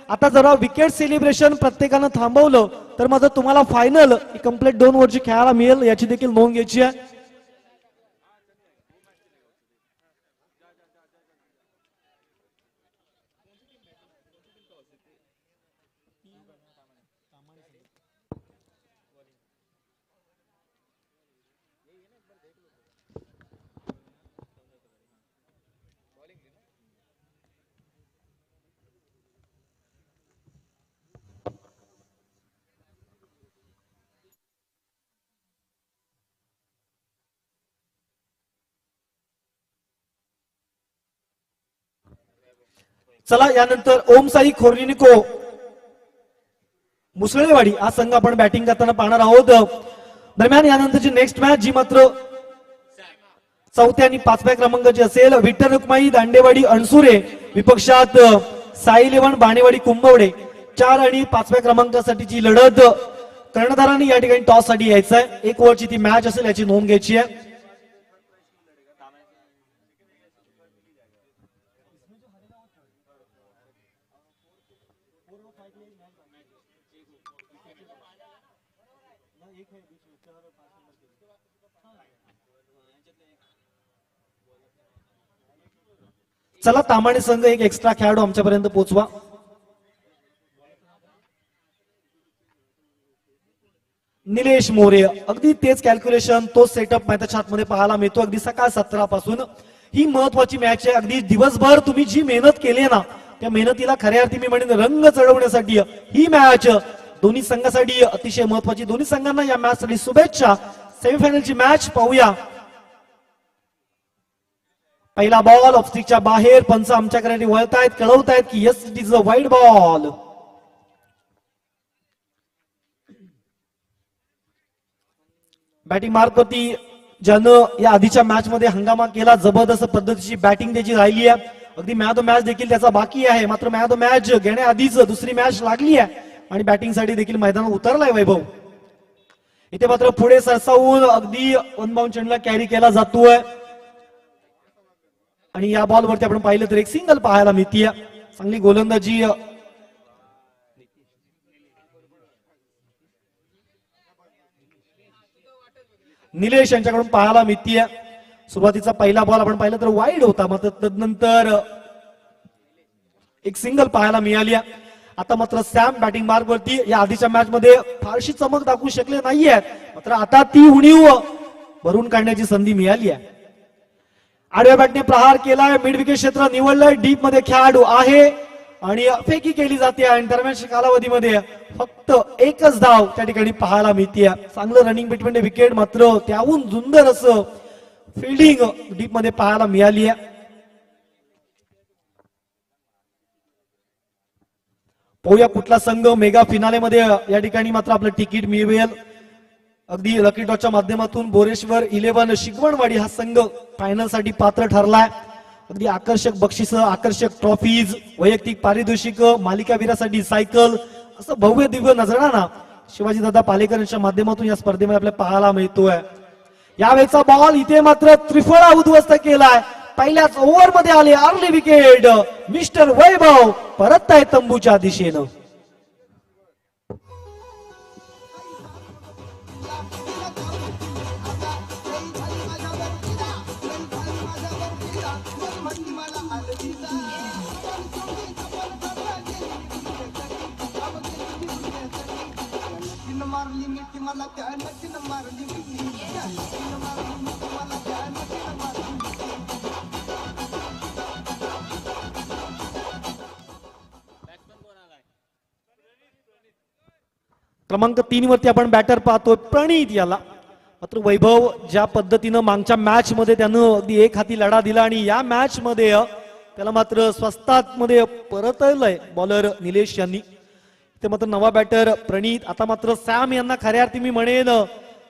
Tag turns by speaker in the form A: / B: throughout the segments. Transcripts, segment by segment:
A: आता जरा wicket celebration प्रत्येकानं थांबवलं तर माझं तुम्हाला फायनल कंप्लीट 2 ओव्हरची खेळायला मिळेल याची देखील नोंद घ्यायची आहे. चला यानंतर ओम साई खोर्निको मुसळेवाडी हा संघ आपण बॅटिंग करताना पाहणार आहोत. दरम्यान यानंतरची नेक्स्ट मॅच जी मात्र 4थ्या आणि 5व्या क्रमांकाची असेल. विठ्ठल रुक्माई दांडेवाडी अणसुरे विपक्षात साई इलेव्हन बाणेवाडी कुंभवडे 4 आणि 5व्या क्रमांकासाठीची लढत. कर्णधारांनी या ठिकाणी टॉस साठी यायचं आहे. 1 ओव्हरची ती मॅच असेल याची नोंद घ्यायची आहे. चला तामाणे संघ एक एक्स्ट्रा खेळाडू आमच्यापर्यंत पोहोचवा. निलेश मोरे अगदी तेच कॅल्क्युलेशन तोच सेटअप मैदानाच्या आतमध्ये पाहायला मिळतो. अगदी सकाळ 17 पासून ही महत्वाची मॅच आहे. अगदी दिवसभर तुम्ही जी मेहनत केली ना त्या मेहनतीला खऱ्या अर्थी मी म्हणेन रंग चढवण्यासाठी ही मॅच दोन्ही संघासाठी अतिशय महत्वाची. दोन्ही संघांना या मॅच साठी शुभेच्छा. सेमीफायनलची मॅच पाहूया. पहिला बॉल ऑफ स्टिकच्या बाहेर. पंच आमच्याकडे वळतायत कळवतायत की yes it is a wide ball. Batting मार्फती ज्यानं या आधीच्या मॅच मध्ये हंगामा केला जबरदस्त पद्धतीची बॅटिंग त्याची राहिली आहे. अगदी मॅच मॅच देखील त्याचा बाकी आहे. मात्र मॅच मॅच घेण्याआधीच दुसरी मॅच लागली आहे आणि बॅटिंग साठी देखील मैदानात उतरलाय वैभव. इथे मात्र पुढे सरसावून अगदी वन बाउंड चेंडूला कॅरी केला जातोय आणि या बॉलवरती आपण पाहिलं तर एक सिंगल पाहायला मिळतीये. चांगली गोलंदाजी निलेश यांच्याकडून पाहायला मिळतीये. सुरुवातीचा पहिला बॉल आपण पाहिलं तर वाईड होता मात्र तदनंतर एक सिंगल पाहायला मिळाली. आता मात्र सॅम बॅटिंग मार्गवरती या आधीच्या मॅच मध्ये फारशी चमक दाखवू शकले नाहीये मात्र आता ती उणीव भरून काढण्याची संधी मिळाली आहे. आडव्या बॅटने प्रहार केलाय. मिड विकेट क्षेत्र निवडलंय. डीप मध्ये खेळाडू आहे आणि फेकी केली जाते आणि दरम्यानच्या कालावधीमध्ये फक्त एकच धाव त्या ठिकाणी पाहायला मिळते. चांगलं रनिंग बिटवीन विकेट मात्र त्याहून सुंदर असं फिल्डिंग डीप मध्ये पाहायला मिळाली आहे. पाहूया कुठला संघ मेगा फिनाले मध्ये या ठिकाणी मात्र आपलं तिकीट मिळवेल. अगदी लकी ड्रॉच्या माध्यमातून बोरेश्वर 11 शिकवणवाडी हा संघ फायनल साठी पात्र ठरलाय. अगदी आकर्षक बक्षिस आकर्षक ट्रॉफीज वैयक्तिक पारितोषिक मालिकावीरासाठी सायकल असं भव्य दिव्य नजराणा शिवाजीदादा पालेकर यांच्या माध्यमातून या स्पर्धेमध्ये आपल्याला पाहायला मिळतोय. यावेळेचा बॉल इथे मात्र त्रिफळा उद्ध्वस्त केलाय. पहिल्याच ओव्हर मध्ये आले अर्ली विकेट. मिस्टर वैभव परत आहे तंबूच्या दिशेनं. क्रमांक 3 वरती आपण बॅटर पाहतोय प्रणित याला. मात्र वैभव ज्या पद्धतीनं मागच्या मॅच मध्ये त्यानं अगदी एक हाती लढा दिला आणि या मॅच मध्ये त्याला मात्र स्वस्तात मध्ये परतलंय बॉलर निलेश यांनी. ते मात्र नवा बॅटर प्रणित. आता मात्र सॅम यांना खऱ्या अर्थी मी म्हणेन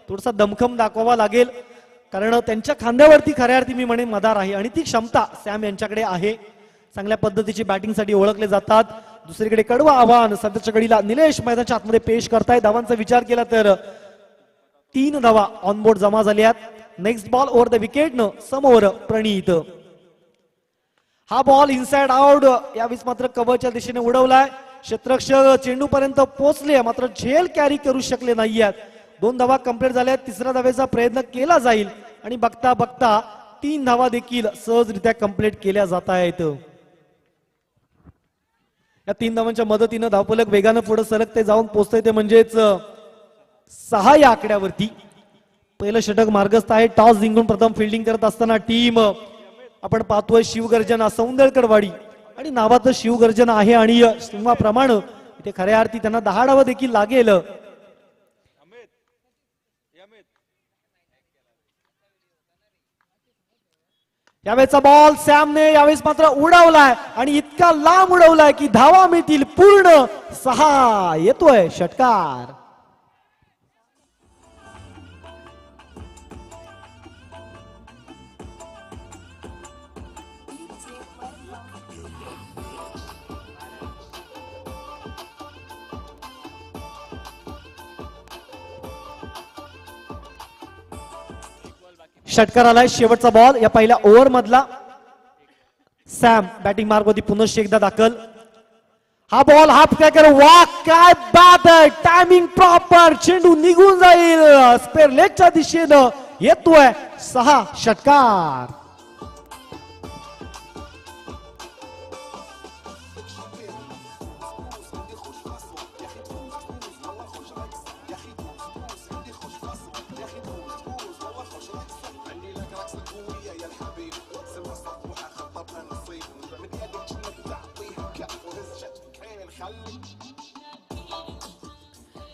A: थोडासा दमखम दाखवावा लागेल कारण त्यांच्या खांद्यावरती खऱ्या अर्थी मी म्हणेन मदार आहे आणि ती क्षमता सॅम यांच्याकडे आहे. चांगल्या पद्धतीची बॅटिंगसाठी ओळखले जातात. दुसरीकडे कडवा आव्हान सध्याच्या घडीला निलेश मैदानाच्या आतमध्ये पेश करतायत. धावांचा विचार केला तर 3 धावा ऑनबोर्ड जमा झाल्यात. Next ball over the wicket न समोर प्रणित. हा बॉल इनसाइड आउट यावेळी मात्र कव्हरच्या दिशेने उडवलाय. क्षेत्ररक्षक चेंडू पर्यंत पोहोचले मात्र झेल कॅरी करू शकले नाहीयेत. 2 धावा कंप्लीट झाल्या. तिसऱ्या धावेचा प्रयत्न केला जाईल आणि बघता बघता 3 धावा देखील सहजरित्या कंप्लीट केल्या जात आहेत. या 3 धावांच्या मदतीनं धावफलक वेगानं पुढे सरकते जाऊन पोहोचते ते म्हणजेच 6 या आकड्यावरती. पहिलं षटक मार्गस्थ आहे. टॉस जिंकून प्रथम फिल्डिंग करत असताना टीम आपण पाहतोय शिवगर्जना सौंदळकडवाडी आणि नावाचं शिवगर्जना आहे आणि सिंहाप्रमाणे इथे खऱ्या अर्थी त्यांना 10 डाव देखील लागेल. यावेळेचा बॉल सॅमने यावेळेस मात्र उडवलाय आणि इतका लांब उडवलाय की धावा मिळतील पूर्ण 6. येतोय षटकार. षटकार आलाय. शेवटचा बॉल या पहिल्या ओव्हर मधला. सॅम बॅटिंग मार्ग वरती पुन्हा एकदा दाखल. हा बॉल हाफ क्रॅकर. वा काय बात आहे. Timing proper. चेंडू निघून जाईल स्पेअर लेगच्या दिशेनं. येतोय 6 षटकार.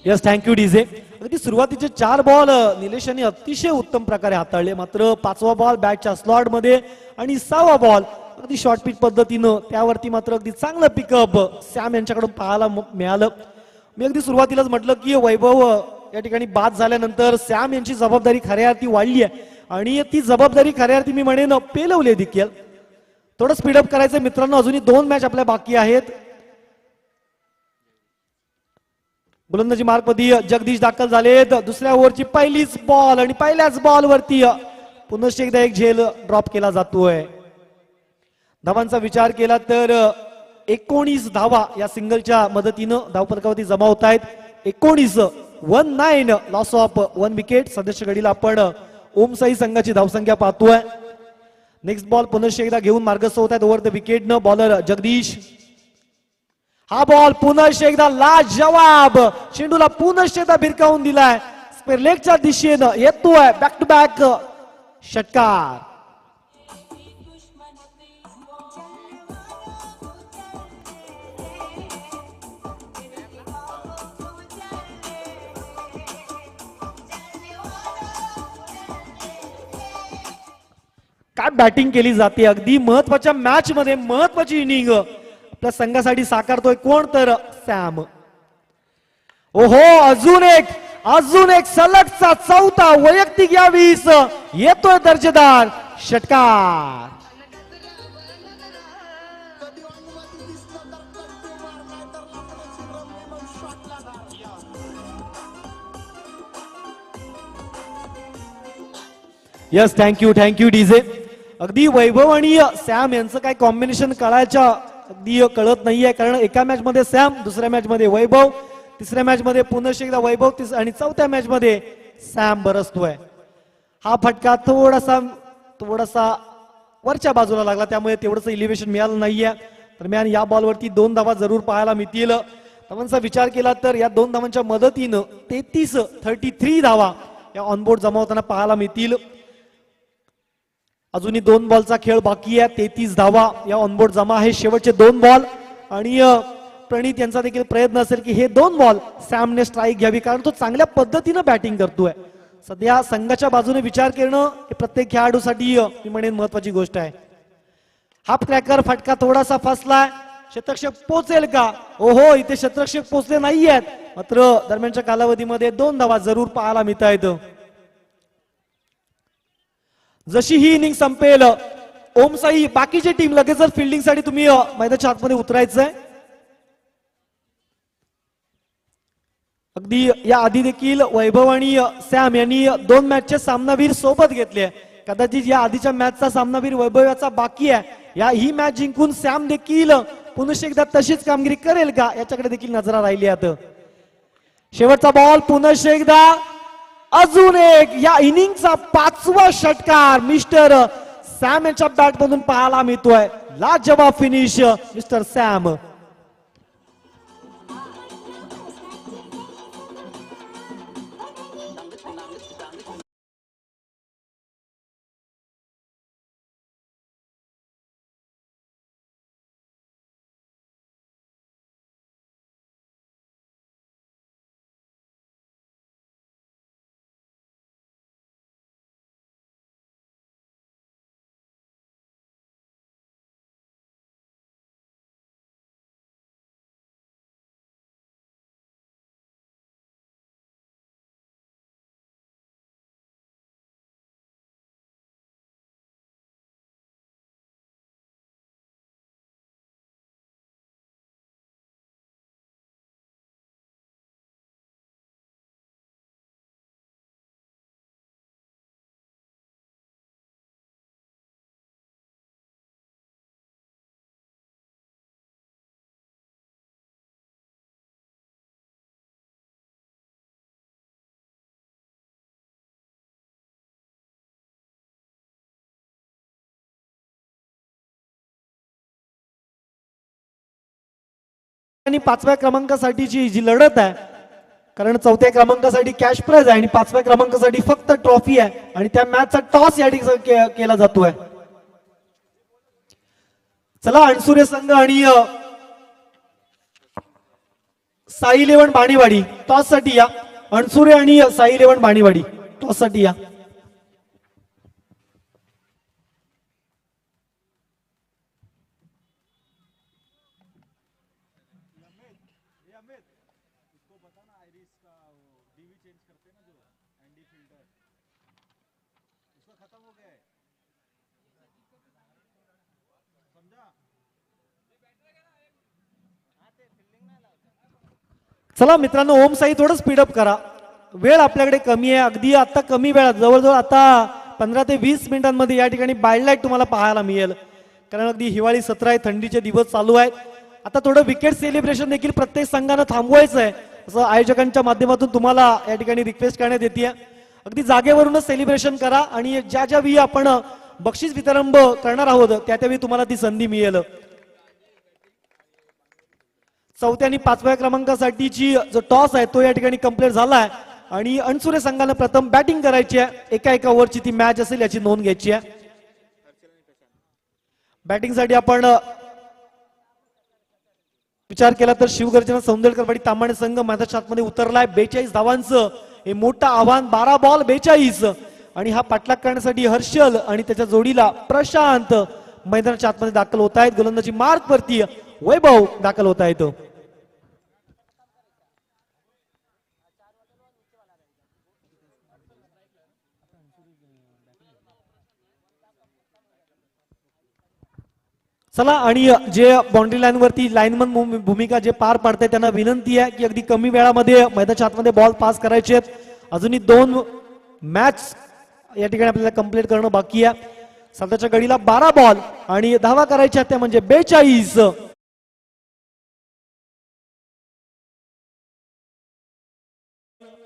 A: Yes thank you DJ. अगदी सुरुवातीचे 4 बॉल निलेश यांनी अतिशय उत्तम प्रकारे हाताळले मात्र 5वा बॉल बॅटच्या स्लॉट मध्ये आणि 6वा बॉल अगदी शॉर्ट पिच पद्धतीनं त्यावरती मात्र अगदी चांगलं पिकअप सॅम यांच्याकडून पाहायला मिळालं. मी अगदी सुरुवातीलाच म्हटलं की वैभव या ठिकाणी बाद झाल्यानंतर सॅम यांची जबाबदारी खऱ्या अर्थी वाढली आहे आणि ती जबाबदारी खऱ्या अर्थी मी म्हणेन पेलवली देखील. थोडं स्पीडअप करायचं मित्रांनो. अजूनही 2 मॅच आपल्या बाकी आहेत. गोलंदाजी मार्गमध्ये जगदीश दाखल झालेत. दुसऱ्या ओव्हरची पहिलीच बॉल आणि पहिल्याच बॉल वरती पुन्हा एकदा एक झेल ड्रॉप केला जातोय. धावांचा विचार केला तर 19 धावा या सिंगलच्या मदतीनं धावफलकावरती जमा होत आहेत. 19 लॉस ऑफ 1 विकेट. सदस्य घडीला आपण ओमसाई संघाची धावसंख्या पाहतोय. नेक्स्ट बॉल पुन्हा एकदा घेऊन मार्गस्थ होत आहेत ओव्हर द विकेट न बॉलर जगदीश. हा बॉल पुन्हा एकदा लाजवाब. चेंडूला पुन्हा एकदा भिरकावून दिलाय स्क्वेअर लेगच्या दिशेनं. येतोय बॅक टू बॅक षटकार. काय बॅटिंग केली जाते. अगदी महत्वाच्या मॅच मध्ये महत्वाची इनिंग आपल्या संघासाठी साकारतोय कोण तर सॅम. ओहो अजून एक सलगचा 4था वैयक्तिक या 20 येतोय दर्जेदार षटकार. Yes thank you DJ. अगदी वैभव आणि सॅम यांचं काय कॉम्बिनेशन कळायच्या अगदी कळत नाहीये कारण एका मॅच मध्ये सॅम, दुसऱ्या मॅच मध्ये वैभव, तिसऱ्या मॅच मध्ये पुन्हा एकदा वैभव आणि चौथ्या मॅच मध्ये सॅम बरसतोय. हा फटका थोडासा वरच्या बाजूला लागला त्यामुळे तेवढंच इलिव्हेशन मिळालं नाहीये. दरम्यान या बॉलवरती 2 धावा जरूर पाहायला मिळतील. धावांचा विचार केला तर या 2 धावांच्या मदतीनं 33 धावा या ऑनबोर्ड जमा होताना पाहायला मिळतील. अजूनही 2 बॉलचा खेळ बाकी आहे. 33 धावा या ऑनबोर्ड जमा आहे. शेवटचे 2 बॉल आणि प्रणित यांचा देखील प्रयत्न असेल की हे 2 बॉल सॅमने स्ट्राईक घ्यावी कारण तो चांगल्या पद्धतीनं बॅटिंग करतोय. सध्या संघाच्या बाजूने विचार करणं हे प्रत्येक खेळाडूसाठी मी म्हणेन महत्वाची गोष्ट आहे. हाफ क्रॅकर फटका थोडासा फसलाय. शतरक्षक पोहोचेल का. ओहो इथे शतरक्षक पोहोचले नाहीयेत मात्र दरम्यानच्या कालावधीमध्ये 2 धावा जरूर पाहायला मिळत आहेत. जशी ही इनिंग संपेल ओमसाई बाकीची टीम लगेचच फिल्डिंग साठी तुम्ही मैदानाच्या आतमध्ये उतरायचंय. अगदी या आधी देखील वैभव आणि सॅम यांनी 2 मॅचचे सामनावीर सोबत घेतले. कदाचित या आधीच्या मॅचचा सामनावीर वैभव याचा बाकी आहे. ही मॅच जिंकून सॅम देखील पुन्हा एकदा तशीच कामगिरी करेल का याच्याकडे देखील नजरा राहिली आता. शेवटचा बॉल पुन्हा एकदा अजून एक या इनिंगचा 5वा षटकार मिस्टर सॅम यांच्या बॅट मधून पाहायला मिळतोय. लाजवाब फिनिश मिस्टर सॅम. आणि 5व्या क्रमांकासाठीची जी लढत आहे, कारण 4थ्या क्रमांकासाठी कॅश प्राइज आहे आणि 5व्या क्रमांकासाठी फक्त ट्रॉफी आहे आणि त्या मॅचचा टॉस या ठिकाणी केला जातोय. चला अणसुरे संघ आणि साई इलेव्हन बाणेवाडी टॉस साठी या. अणसुरे आणि साई इलेव्हन बाणेवाडी टॉस साठी या. चला मित्रांनो, ओम साई थोडं स्पीडअप करा, वेळ आपल्याकडे कमी आहे. अगदी आता कमी वेळात जवळजवळ आता 15 ते 20 मिनिटांमध्ये या ठिकाणी बाईलाईट तुम्हाला पाहायला मिळेल. कारण अगदी हिवाळी सत्र आहे, थंडीचे दिवस चालू आहेत. आता थोडं विकेट सेलिब्रेशन देखील प्रत्येक संघानं थांबवायचं आहे असं आयोजकांच्या माध्यमातून तुम्हाला या ठिकाणी रिक्वेस्ट करण्यात येते. अगदी जागेवरूनच सेलिब्रेशन करा आणि ज्या ज्या वेळी आपण बक्षीस वितरण करणार आहोत त्या त्यावेळी तुम्हाला ती संधी मिळेल. 4थ्या आणि 5व्या क्रमांकासाठीची जो टॉस आहे तो या ठिकाणी कंप्लीट झाला आहे आणि अणसुरे संघाने प्रथम बॅटिंग करायची आहे. एका ओव्हरची ती मॅच असेल याची नोंद घ्यायची आहे. बॅटिंगसाठी आपण विचार केला तर शिवगर्जना सौंदर्यकरवाडी तांबाणे संघ मैदानाच्या आतमध्ये उतरलाय. 42 धावांचं हे मोठं आव्हान, 12 बॉल 42 आणि हा पाठलाग करण्यासाठी हर्षल आणि त्याच्या जोडीला प्रशांत मैदानाच्या आतमध्ये दाखल होत आहेत. गोलंदाजी मार्क वरती वैभव दाखल होत आहेत. चला आणि जे बाउंड्री लाईन वरती लाईनमन भूमिका जे पार पाडताय त्यांना विनंती आहे की अगदी कमी वेळामध्ये मैदानाच्या आतमध्ये बॉल पास करायचे आहेत. अजूनही 2 मॅच या ठिकाणी आपल्याला कंप्लीट करणं बाकी आहे. सध्याच्या घडीला 12 बॉल आणि धावा करायच्या त्या म्हणजे 42.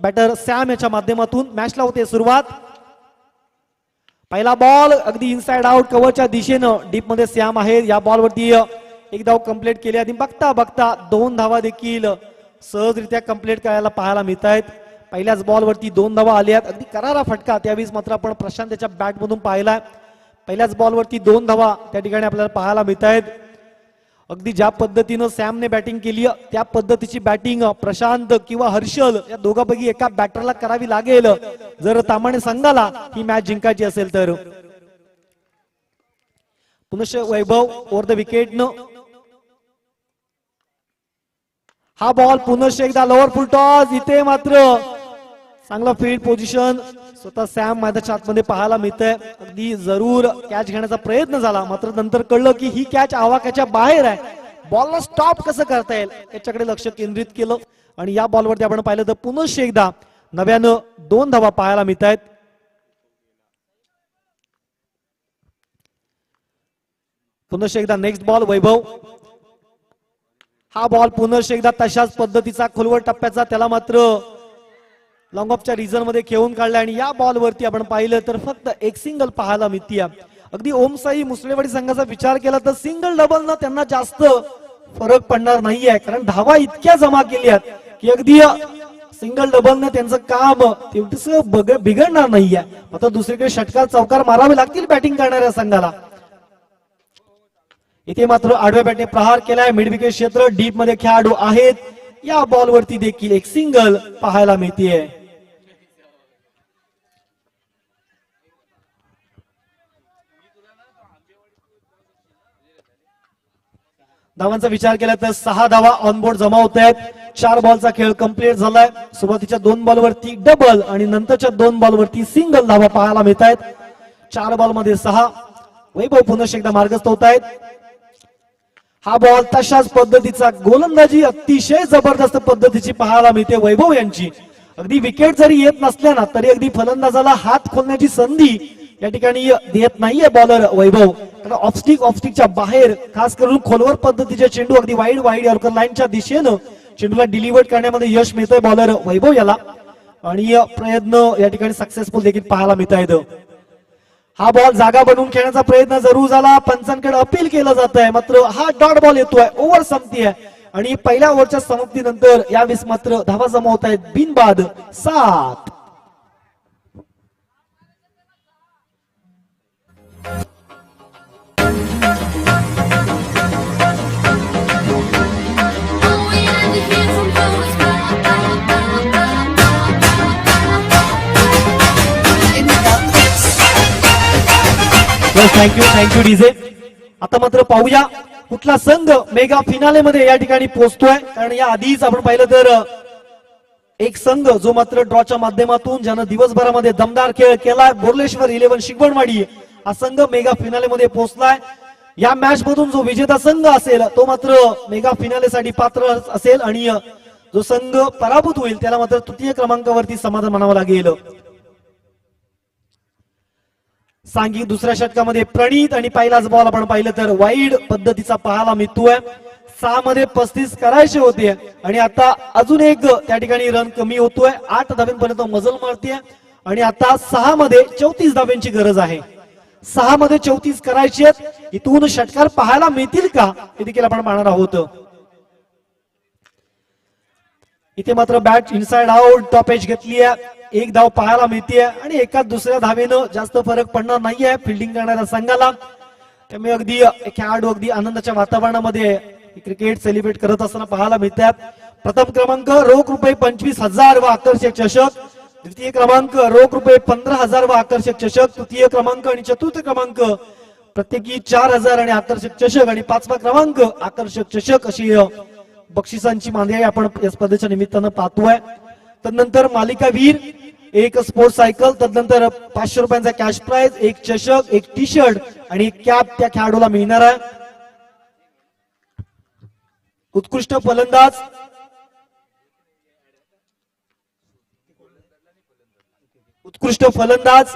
A: बॅटर सॅम याच्या माध्यमातून मॅचला होते सुरुवात. पहिला बॉल अगदी इनसाइड आउट कव्हरच्या दिशेनं डीप मध्ये सॅम आहे. या बॉल वरती एक धाव कंप्लीट केली आणि बघता बघता 2 धावा देखील सहजरित्या कंप्लीट करायला पाहायला मिळत आहेत. पहिल्याच बॉल वरती 2 धावा आल्या. अगदी करारा फटका त्यावेळेस मात्र आपण प्रशांत त्याच्या बॅट मधून पाहिलाय. पहिल्याच बॉल वरती 2 धावा त्या ठिकाणी आपल्याला पाहायला मिळत आहेत. अगदी ज्या पद्धतीनं सॅमने बॅटिंग केली त्या पद्धतीची बॅटिंग प्रशांत किंवा हर्षल या दोघांपैकी एका बॅटरला करावी लागेल जर तांबाणे संघाला ही मॅच जिंकायची असेल तर. पुनश्च वैभव ओव्हर द विकेट न हा बॉल पुनश्च एकदा लोअर फुल टॉस. इथे मात्र चांगला फील्ड पोझिशन स्वतः सॅम मैदानाच्या आतमध्ये पाहायला मिळतंय. अगदी जरूर कॅच घेण्याचा प्रयत्न झाला मात्र नंतर कळलं की ही कॅच आवाक्याच्या बाहेर आहे. बॉलला स्टॉप कसं करता येईल याच्याकडे लक्ष केंद्रित केलं आणि या बॉलवरती आपण पाहिलं तर पुनश्च एकदा नव्यानं 2 धावा पाहायला मिळत आहेत. पुनश्च एकदा नेक्स्ट बॉल वैभव हा बॉल पुनश्च एकदा तशाच पद्धतीचा खोलवर टप्प्याचा, त्याला मात्र लॉंग ऑफच्या रिझन मध्ये खेळून काढला आणि या बॉल वरती आपण पाहिलं तर फक्त एक सिंगल पाहायला मिळते. अगदी ओमसाई मुसळेवाडी संघाचा विचार केला तर सिंगल डबल न त्यांना जास्त फरक पडणार नाहीये, कारण धावा इतक्या जमा केल्यात की अगदी सिंगल डबल न त्यांचं काम तेवढंच बिघडणार नाहीये. आता दुसरीकडे षटकार चौकार मारावे लागतील बॅटिंग करणाऱ्या संघाला. इथे मात्र आडव्या बॅटने प्रहार केलाय. मिड विकेट क्षेत्र डीप मध्ये खेळाडू आहेत. या बॉल वरती देखील एक सिंगल पाहायला मिळते. धावांचा विचार केला तर 6 धावा ऑनबोर्ड जमा होत आहेत. 4 बॉलचा खेळ कंप्लीट झालाय. सुरुवातीच्या 2 बॉलवरती डबल आणि नंतरच्या 2 बॉलवरती सिंगल धावा पाहायला मिळत आहेत. 4 बॉल मध्ये 6. वैभव पुनश्च एकदा मार्गस्थ होत आहेत. हा बॉल तशाच पद्धतीचा गोलंदाजी अतिशय जबरदस्त पद्धतीची पाहायला मिळते वैभव यांची. अगदी विकेट जरी येत नसल्या तरी अगदी फलंदाजाला हात खोलण्याची संधी या ठिकाणी देत नाहीये बॉलर वैभव. ऑफस्टिकच्या बाहेर खास करून खोलवर पद्धतीचे चेंडू अगदी वाईड यॉर्कर लाईनच्या दिशेनं चेंडूला डिलिव्हर करण्यामध्ये यश मिळतंय बॉलर वैभव याला, आणि प्रयत्न या ठिकाणी सक्सेसफुल देखील पाहायला मिळत आहेत. हा बॉल जागा बनवून खेळण्याचा प्रयत्न जरूर झाला. पंचांकडे अपील केलं जात आहे, मात्र हा डॉट बॉल येतोय. ओव्हर संपतीये आणि पहिल्या ओव्हरच्या समाप्तीनंतर यावेळेस मात्र धावा जमा होत आहेत बिनबाद 7. Thank you DJ. आता मात्र पाहूया कुठला संघ मेगा फिनाले मध्ये या ठिकाणी पोहोचतोय, कारण या आधीच आपण पाहिलं तर एक संघ जो मात्र ड्रॉच्या माध्यमातून ज्यानं दिवसभरामध्ये दमदार खेळ केला, बोर्लेश्वर 11 शिगवणवाडी हा संघ मेगा फिनाले मध्ये पोहोचलाय. या मॅच मधून जो विजेता संघ असेल तो मात्र मेगा फिनाले साठी पात्र असेल आणि जो संघ पराभूत होईल त्याला मात्र तृतीय क्रमांकावरती समाधान मानावं लागेल. सांघिक दुसऱ्या षटकामध्ये प्रणीत आणि पहिलाच बॉल आपण पाहिलं तर वाईड पद्धतीचा पाहायला मिळतोय. 6 मध्ये 35 करायचे होते आणि आता अजून एक त्या ठिकाणी रन कमी होतोय. 8 धाब्यांपर्यंत मजल मारते आणि आता 6 मध्ये 34 धाब्यांची गरज आहे. 6 मध्ये 34 करायची आहेत. इथून षटकार पाहायला मिळतील का हे देखील आपण पाहणार आहोत. इथे मात्र bat inside out top edge घेतली आहे. 1 धाव पाहायला मिळते आणि एका दुसऱ्या धावेनं जास्त फरक पडणार नाहीये फिल्डिंग करणाऱ्या संघाला. त्यामुळे अगदी खेळाडू अगदी आनंदाच्या वातावरणामध्ये क्रिकेट सेलिब्रेट करत असताना पाहायला मिळतात. प्रथम क्रमांक रोख रुपये 25,000 व आकर्षक चषक. द्वितीय क्रमांक रोख रुपये 15,000 व आकर्षक चषक. तृतीय क्रमांक आणि चतुर्थ क्रमांक प्रत्येकी 4,000 आणि आकर्षक चषक आणि 5वा क्रमांक आकर्षक चषक अशी बक्षिसांची मांदियाळी आपण या स्पर्धेच्या निमित्तानं पाहतोय. तदनंतर मालिकावीर, 1 स्पोर्ट्स सायकल, तदनंतर 500 रुपयांचा कॅश प्राइज, 1 चषक, 1 टी शर्ट आणि 1 कॅप त्या खेळाडूला मिळणार आहे. उत्कृष्ट फलंदाज, उत्कृष्ट फलंदाज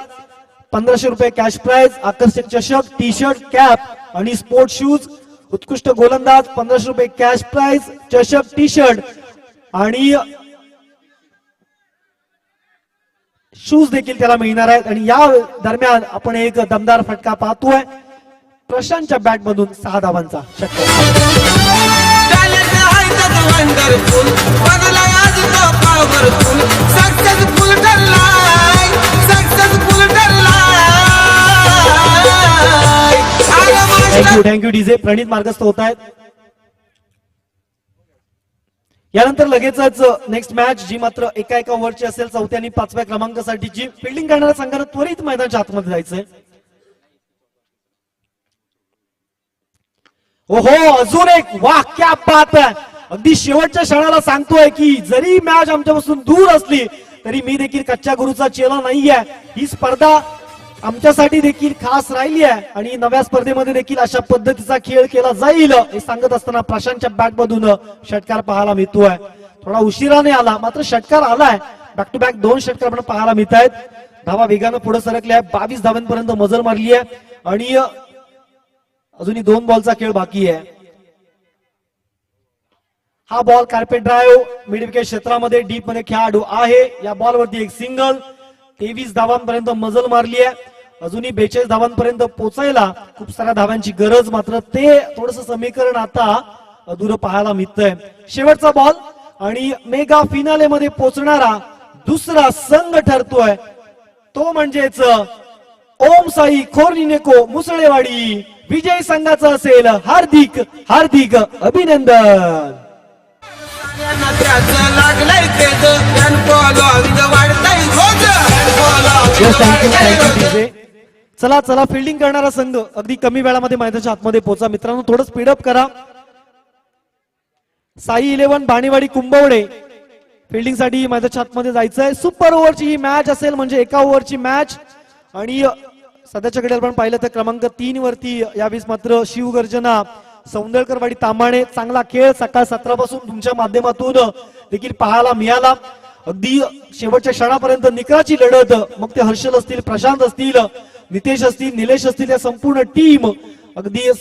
A: 1500 रुपये कॅश प्राइज, आकर्षक चषक, टी शर्ट, कॅप आणि स्पोर्ट्स शूज. उत्कृष्ट गोलंदाज 1500 रुपये कॅश प्राइज, चषक, टी शर्ट आणि शूज देखील त्याला मिळणार आहेत. आणि या दरम्यान आपण एक दमदार फटका पाहतोय प्रशांतच्या बॅट मधून 6 धावांचा थँक्यू डीजे. प्रणित मार्गस्थ होत आहेत. यानंतर लगेचच नेक्स्ट मॅच जी मात्र एका ओव्हरची असेल 4थ्या आणि 5व्या क्रमांकासाठीची. फिल्डिंग करणाऱ्या संघानं त्वरित मैदानाच्या आतमध्ये जायचंय. ओहो, अजून एक. वाह, क्या बात आहे. अगदी शेवटच्या क्षणाला सांगतोय की जरी मॅच आमच्यापासून दूर असली तरी मी देखील कच्च्या गुरुचा चेला नाहीये. ही स्पर्धा आमच्यासाठी देखील खास राहिली आहे आणि नव्या स्पर्धेमध्ये देखील अशा पद्धतीचा खेळ केला जाईल हे सांगत असताना प्रशांतच्या बॅट मधून षटकार पाहायला मिळतोय. थोडा उशिराने आला मात्र षटकार आलाय. बॅक टू बॅक 2 षटकार आपण पाहायला मिळत आहेत. धावा वेगानं पुढे सरकल्या आहे. 22 धावांपर्यंत मजल मारली आहे आणि अजूनही 2 बॉलचा खेळ बाकी आहे. हा ball carpet drive mid wicket क्षेत्रामध्ये डीप मध्ये खेळाडू आहे. या बॉल वरती एक सिंगल. 23 धावांपर्यंत मजल मारली आहे. अजूनही 42 धावांपर्यंत पोचायला खूप साऱ्या धावांची गरज, मात्र ते थोडस समीकरण आता अधुरं पाहायला मिळतंय. शेवटचा बॉल आणि मेगा फिनाले मध्ये पोहोचणारा दुसरा संघ ठरतोय तो म्हणजेच ओम साई खोर्निनेको मुसळेवाडी. विजय संघाचा असेल हार्दिक हार्दिक अभिनंदन. चला चला फिल्डिंग करणारा संघ अगदी कमी वेळामध्ये मैदानाच्या आतमध्ये पोहोचा. मित्रांनो थोडं स्पीडअप करा. साई 11 बाणेवाडी कुंभवडे फिल्डिंग साठी मैदानाच्या आतमध्ये जायचंय. सुपर ओव्हरची ही मॅच असेल, म्हणजे एका ओव्हरची मॅच. आणि सध्याच्या घड्याला आपण पाहिलं तर क्रमांक 3 वरती यावेळेस मात्र शिवगर्जना सौंदळकरवाडी तांबाणे. चांगला खेळ सकाळ 17 पासून तुमच्या माध्यमातून देखील पाहायला मिळाला. अगदी शेवटच्या क्षणापर्यंत निकालाची लढत. मग ते हर्षल असतील, प्रशांत असतील, नितेश असतील, निलेश असतील, या संपूर्ण टीम अगदी